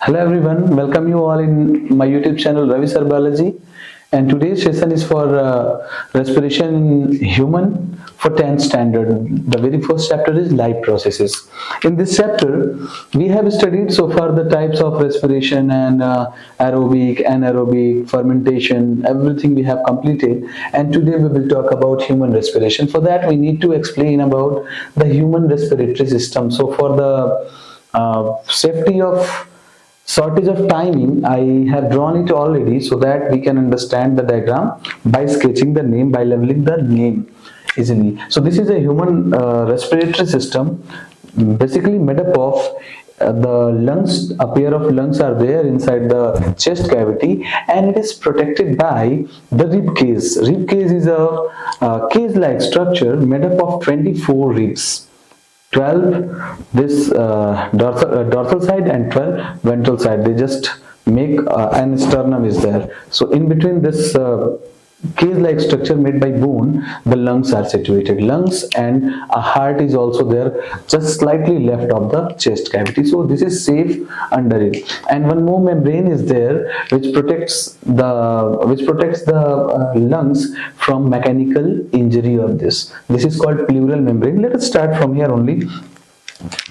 Hello everyone, welcome you all in my YouTube channel Ravi Sir Biology, and today's session is for respiration in human for 10th standard. The very first chapter is life processes. In this chapter, we have studied so far the types of respiration and aerobic, anaerobic, fermentation, everything we have completed, and today we will talk about human respiration. For that, we need to explain about the human respiratory system. So for the safety of shortage of timing, I have drawn it already so that we can understand the diagram by sketching the name, by leveling the name easily. So this is a human respiratory system, basically made up of the lungs. A pair of lungs are there inside the chest cavity, and it is protected by the rib cage. Rib cage is a cage-like structure made up of 24 ribs. 12 this dorsal side and 12 ventral side. They just make an sternum is there. So in between this cage like structure made by bone, the lungs are situated. Lungs and a heart is also there, just slightly left of the chest cavity. So this is safe under it. And one more membrane is there which protects the lungs from mechanical injury of this. This is called pleural membrane. Let us start from here only.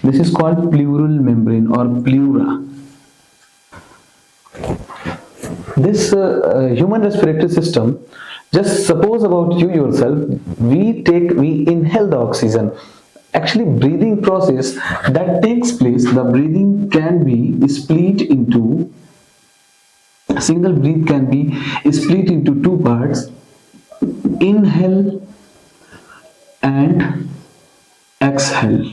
This is called pleural membrane or pleura. This human respiratory system, just suppose about you yourself, we inhale the oxygen. Actually, breathing process that takes place, the breathing can be split into, single breath can be split into two parts: inhale and exhale.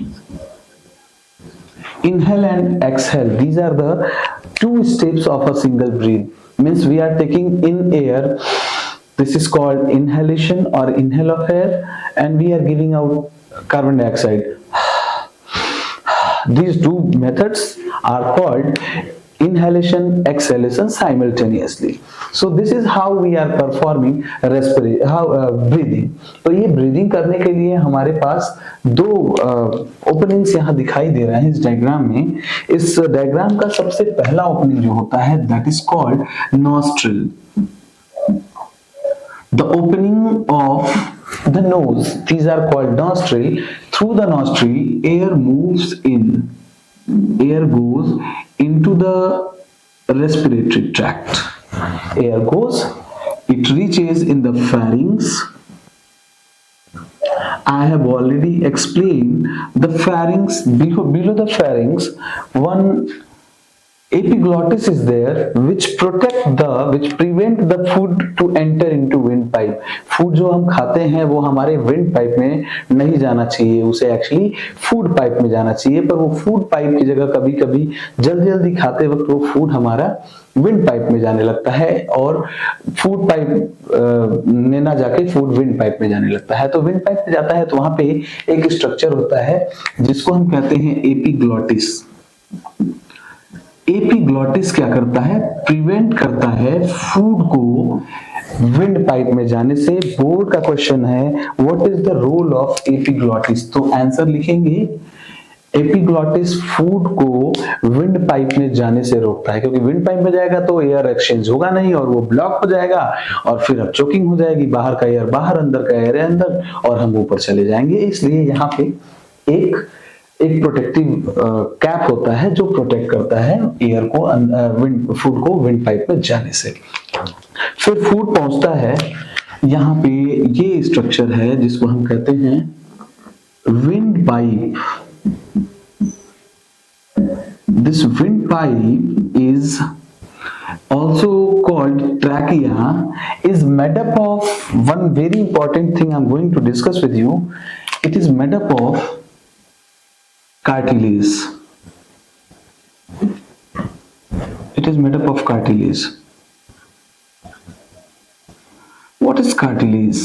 Inhale and exhale, these are the two steps of a single breath. Means we are taking in air, this is called inhalation or inhale of air, and we are giving out carbon dioxide. These two methods are called inhalation, exhalation simultaneously. So this is how we are performing breathing. तो ये breathing करने के लिए हमारे पास दो openings यहाँ दिखाई दे रहे हैं इस डायग्राम में. इस डायग्राम का सबसे पहला ओपनिंग जो होता है that is called nostril. The opening of the nose, these are called nostril. Through the nostril, air moves in. Air goes into the respiratory tract. Air goes, it reaches in the pharynx. I have already explained the pharynx. Below the pharynx, one epiglottis is there which prevent the food to enter into windpipe. Food जो हम खाते हैं वो हमारे windpipe में नहीं जाना चाहिए, उसे actually food pipe में जाना चाहिए, पर वो food pipe की जगह कभी कभी जल्दी खाते वक्त वो food हमारा विंड पाइप में जाने लगता है और फूड पाइप ने ना जाके फूड विंड पाइप में जाने लगता है. तो विंड पाइप में जाता है तो वहां पे एक स्ट्रक्चर होता है जिसको हम कहते हैं एपिग्लॉटिस. एपिग्लॉटिस क्या करता है? प्रिवेंट करता है फूड को विंड पाइप में जाने से. बोर्ड का क्वेश्चन है what is the role of epiglottis. तो आंसर लिखेंगे एपिग्लॉटिस फूड को विंड पाइप में जाने से रोकता है, क्योंकि विंड पाइप में जाएगा तो एयर एक्सचेंज होगा नहीं और वो ब्लॉक हो जाएगा और फिर अब चोकिंग हो जाएगी. बाहर का एयर बाहर, अंदर का एयर अंदर और हम ऊपर चले जाएंगे. इसलिए यहाँ पे एक प्रोटेक्टिव कैप होता है जो प्रोटेक्ट करता है एयर को, फूड को विंड पाइप में जाने से. फिर फूड पहुंचता है यहाँ पे, ये स्ट्रक्चर है जिसको हम कहते हैं wind pipe. This windpipe is also called trachea, is made up of one very important thing I'm going to discuss with you. It is made up of cartilage. It is made up of cartilage. What is cartilage?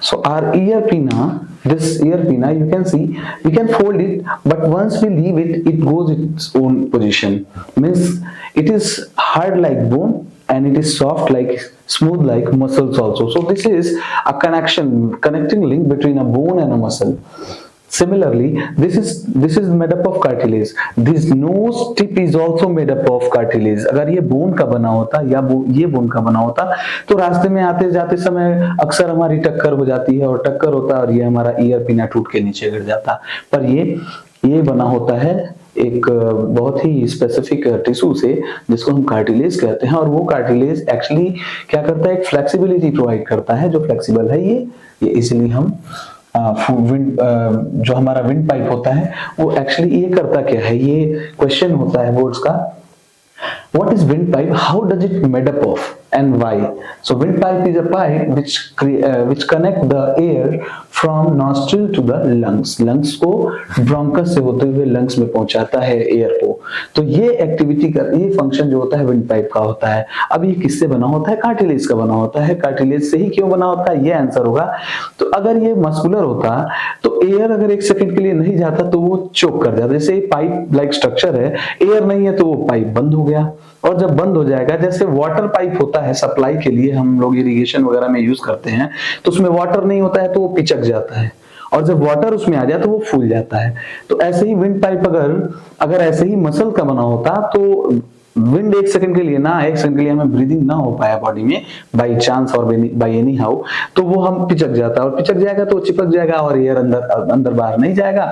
So our ear pinna, this ear pinna, you can see, we can fold it, but once we leave it, it goes its own position. Means it is hard like bone and it is soft like, smooth like muscles also. So this is a connecting link between a bone and a muscle. Similarly, this is made up of cartilage. This nose tip is also made up of cartilage. अगर ये bone का बना होता या ये bone का बना होता तो रास्ते में आते जाते समय अक्सर हमारी टक्कर हो जाती है और टक्कर होता है और ये हमारा ईयर पिना टूट के नीचे गिर जाता। पर ये बना होता है एक बहुत ही स्पेसिफिक टिश्यू से जिसको हम कार्टिलेज कहते हैं, और वो कार्टिलेज एक्चुअली क्या करता है, एक फ्लेक्सिबिलिटी प्रोवाइड करता है जो फ्लेक्सिबल है। ये इजीली हम विंड जो हमारा विंड पाइप होता है वो एक्चुअली ये करता क्या है, ये क्वेश्चन होता है बोर्ड्स का, what is windpipe, how does it made up of and why? So windpipe is a pipe which connect the air from nostril to the lungs. lungs को bronchus से होते हुए lungs में पहुंचाता है एयर को। तो ये एक्टिविटी का ये फंक्शन जो होता है विंड पाइप का होता है। अब ये किससे बना होता है, कार्टिलेज का बना होता है। कार्टिलेज से ही क्यों बना होता है, ये आंसर होगा। तो अगर ये मस्कुलर होता तो एयर अगर एक सेकंड के लिए नहीं जाता तो वो चोक कर जाता। जैसे पाइप लाइक स्ट्रक्चर है, एयर नहीं है तो वो पाइप बंद हो गया, और जब बंद हो जाएगा, जैसे वाटर पाइप होता है सप्लाई के लिए हम लोग इरिगेशन वगैरह में यूज करते हैं, तो उसमें वाटर नहीं होता है तो वो पिचक जाता है, और जब वाटर उसमें आ जाए तो वो फूल जाता है। तो ऐसे ही विंड पाइप अगर ऐसे ही मसल का बना होता तो विंड एक सेकंड के लिए हमें ब्रीदिंग ना हो पाया बॉडी में बाई चांस और बाई एनी हाउ, तो वो हम पिचक जाता है, और पिचक जाएगा तो चिपक जाएगा और एयर अंदर बाहर नहीं जाएगा,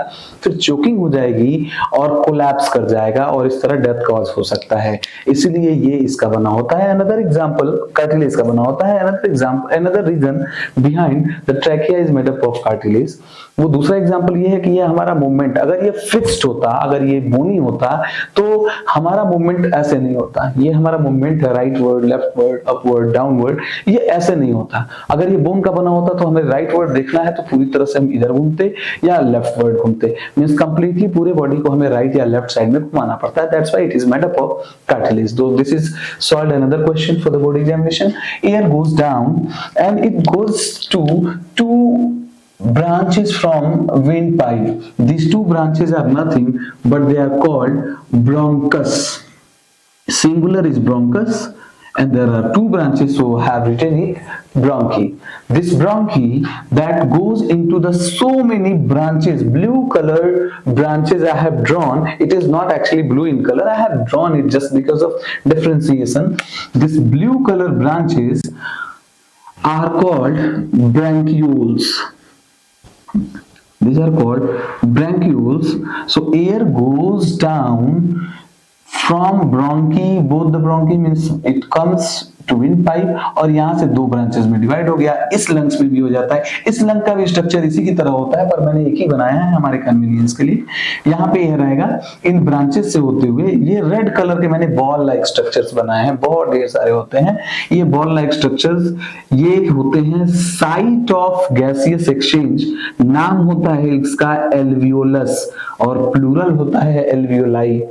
फिर चोकिंग हो जाएगी और कोलैप्स कर जाएगा और इस तरह डेथ कॉज हो सकता है। इसीलिए ये इसका बना होता है। अनदर एग्जांपल कार्टिलेज का बना होता है। Another reason behind the trachea is made up of cartilage. वो दूसरा एग्जांपल ये है कि ये हमारा मूवमेंट अगर ये फिक्स्ड होता, अगर ये बोनी होता तो हमारा मूवमेंट ऐसे नहीं होता। ये हमारा मूवमेंट है right word, left word, upward, downward, ये ऐसे नहीं होता। अगर ये बोन का बना होता तो हमें राइट वर्ड देखना है तो पूरी तरह से हम इधर घूमते या लेफ्ट वर्ड घूमते, मींस कंप्लीटली पूरे बॉडी को हमें राइट या लेफ्ट साइड में घुमाना पड़ता है। That's why it is made up of cartilage. दो this is solved another question for the board examination. Air goes down and it goes to two branches from windpipe. These two branches are nothing but they are called bronchus. Singular is bronchus and there are two branches, so have written it bronchi. This bronchi that goes into the so many branches, blue colored branches I have drawn. It is not actually blue in color, I have drawn it just because of differentiation. These blue color branches are called bronchioles. These are called bronchioles. So air goes down from bronchi, both the bronchi means it comes to windpipe और यहाँ से दो branches में divide हो गया। इस lungs में भी हो जाता है। इस लंग का भी स्ट्रक्चर इसी की तरह होता है, पर मैंने एक ही बनाया है हमारे कन्वीनियंस के लिए। यहाँ पे एयर आएगा, इन ब्रांचेस से होते हुए ये रेड कलर के मैंने बॉल लाइक स्ट्रक्चर्स बनाए हैं, बहुत ढेर सारे होते हैं ये बॉल लाइक स्ट्रक्चर्स। ये होते हैं साइट ऑफ गैसियस एक्सचेंज। नाम होता है इसका एल्वियोलस और प्लूरल होता है alveoli.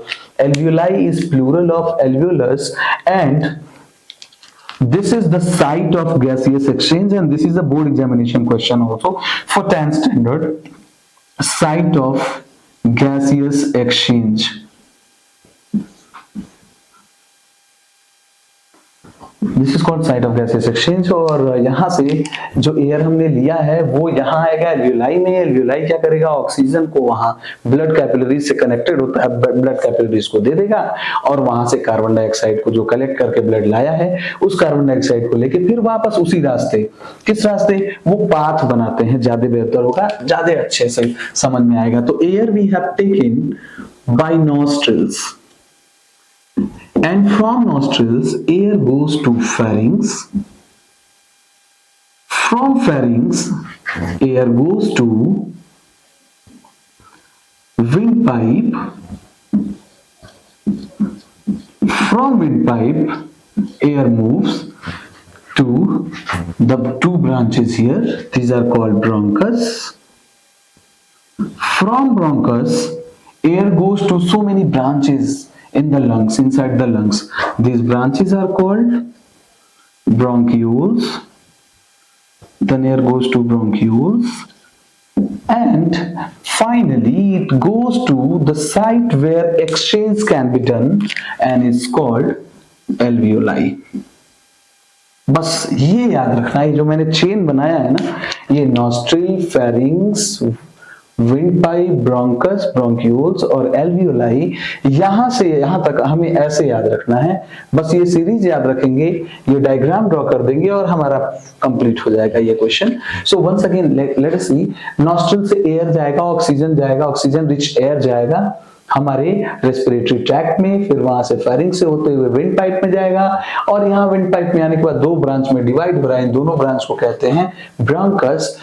Alveoli is plural of alveolus and this is the site of gaseous exchange, and this is a board examination question also for 10th standard. Site of gaseous exchange. This is called site of gaseous exchange। और यहाँ से जो air हमने लिया है वो यहाँ आएगा एल्वियोलाई में। एल्वियोलाई क्या करेगा, ऑक्सीजन को वहाँ ब्लड कैपिलरीज से कनेक्टेड होता है, ब्लड कैपिलरीज को दे देगा, और वहां से कार्बन डाइऑक्साइड को जो कलेक्ट करके ब्लड लाया है उस कार्बन डाइऑक्साइड को लेके फिर वापस उसी रास्ते, किस रास्ते, वो पाथ बनाते हैं, ज्यादा बेहतर होगा, ज्यादा अच्छे से समझ में आएगा। तो air we have taken by nostrils and from nostrils air goes to pharynx. From pharynx air goes to windpipe. From windpipe air moves to the two branches here, these are called bronchus. From bronchus air goes to so many branches in the lungs, inside the lungs. These branches are called bronchioles. Then air goes to bronchioles, and finally it goes to the site where exchange can be done and is called alveoli. बस ये याद रखना है, जो मैंने chain बनाया है ना, ये nostril, pharynx, wind pipe, bronchus, bronchioles और एल्वियोलाई। यहां से यहां तक हमें ऐसे याद रखना है, बस ये सीरीज याद रखेंगे, ये डायग्राम ड्रॉ कर देंगे और हमारा कंप्लीट हो जाएगा ये question. So once again let us see, nostril से एयर जाएगा, ऑक्सीजन रिच एयर जाएगा हमारे रेस्पिरेटरी ट्रैक्ट में, फिर वहां से फेरिंक्स से होते हुए विंड पाइप में जाएगा, और यहाँ विंड पाइप में आने के बाद दो ब्रांच में डिवाइड हो रहा है, इन दोनों ब्रांच को कहते हैं ब्रोंकस।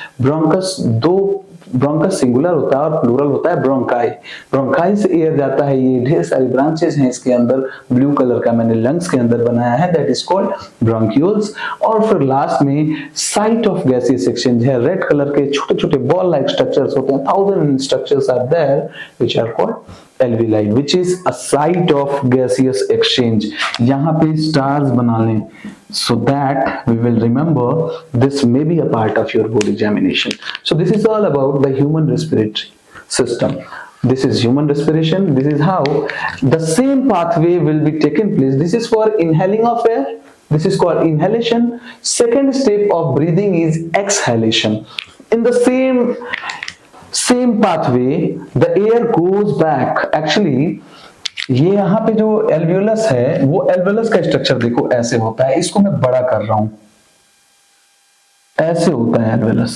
ब्रोंकस सिंगुलर होता है और प्लूरल होता है ब्रोंकाई। ब्रोंकाई से एयर जाता है, ये ढेर सारी ब्रांचेस हैं इसके अंदर, ब्लू कलर का मैंने लंग्स के अंदर बनाया है, दैट इज कॉल्ड ब्रोंक्यूल्स। और फिर लास्ट में साइट ऑफ गैसियस एक्सचेंज है, रेड कलर के छोटे छोटे बॉल लाइक स्ट्रक्चर्स होते हैं, 1000 structures are there which are called alveoli, which is a site of gaseous exchange. यहाँ पे स्टार्स बना लें, so that we will remember this may be a part of your board examination. So this is all about the human respiratory system. This is human respiration. This is how the same pathway will be taken place. This is for inhaling of air. This is called inhalation. Second step of breathing is exhalation. In the same pathway, the air goes back. Actually, ये यहाँ पे जो alveolus है, वो alveolus का structure देखो ऐसे होता है, इसको मैं बड़ा कर रहा हूं, ऐसे होता है एल्वियोलस।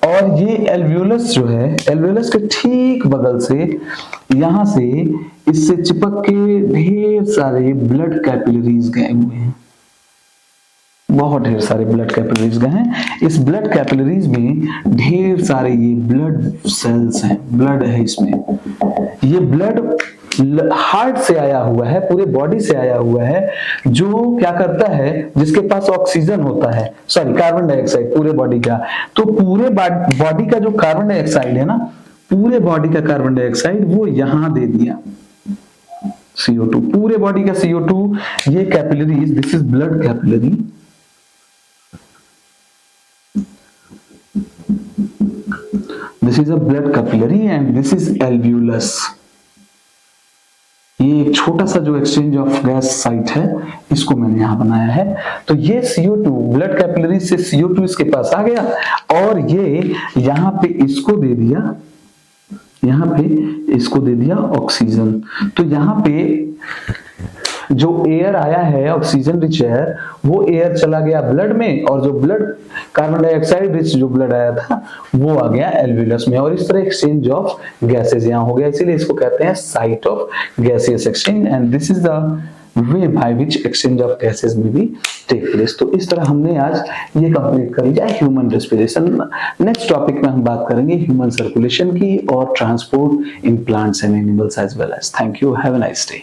और ये एल्वियोलस जो है, एल्वियोलस के ठीक बगल से यहां से इससे चिपक के ढेर सारे ब्लड कैपिलरीज गए हुए हैं, बहुत ढेर सारे ब्लड कैपिलरीज गए हैं। इस ब्लड कैपिलरीज में ढेर सारे ये ब्लड सेल्स हैं, ब्लड है इसमें। ये ब्लड हार्ट से आया हुआ है, पूरे बॉडी से आया हुआ है, जो क्या करता है, जिसके पास ऑक्सीजन होता है, सॉरी कार्बन डाइऑक्साइड पूरे बॉडी का, तो पूरे बॉडी का जो कार्बन डाइऑक्साइड है ना, पूरे बॉडी का कार्बन डाइऑक्साइड वो यहां दे दिया, CO2, पूरे बॉडी का CO2। ये capillaries, this is blood capillary, this is a blood capillary and this is alveolus. ये एक छोटा सा जो एक्सचेंज ऑफ गैस साइट है, इसको मैंने यहां बनाया है। तो ये CO2 ब्लड कैपिलरी से CO2 इसके पास आ गया, और ये यहां पे इसको दे दिया, यहां पे इसको दे दिया ऑक्सीजन। तो यहां पे जो एयर आया है, ऑक्सीजन रिच एयर, वो एयर चला गया ब्लड में, और जो ब्लड कार्बन डाइऑक्साइड रिच जो ब्लड आया था वो आ गया एल्वियोलस में, और इस तरह एक्सचेंज ऑफ गैसेस यहां हो गया, इसीलिए इसको कहते हैं site of gaseous exchange, and this is the way by which exchange of gases में भी टेक प्लेस। तो इस तरह हमने आज ये कंप्लीट कर लिया ह्यूमन रेस्पिरेशन। नेक्स्ट टॉपिक में हम बात करेंगे ह्यूमन सर्कुलेशन की और transport in plants and animals as well as. Thank you, have a nice day.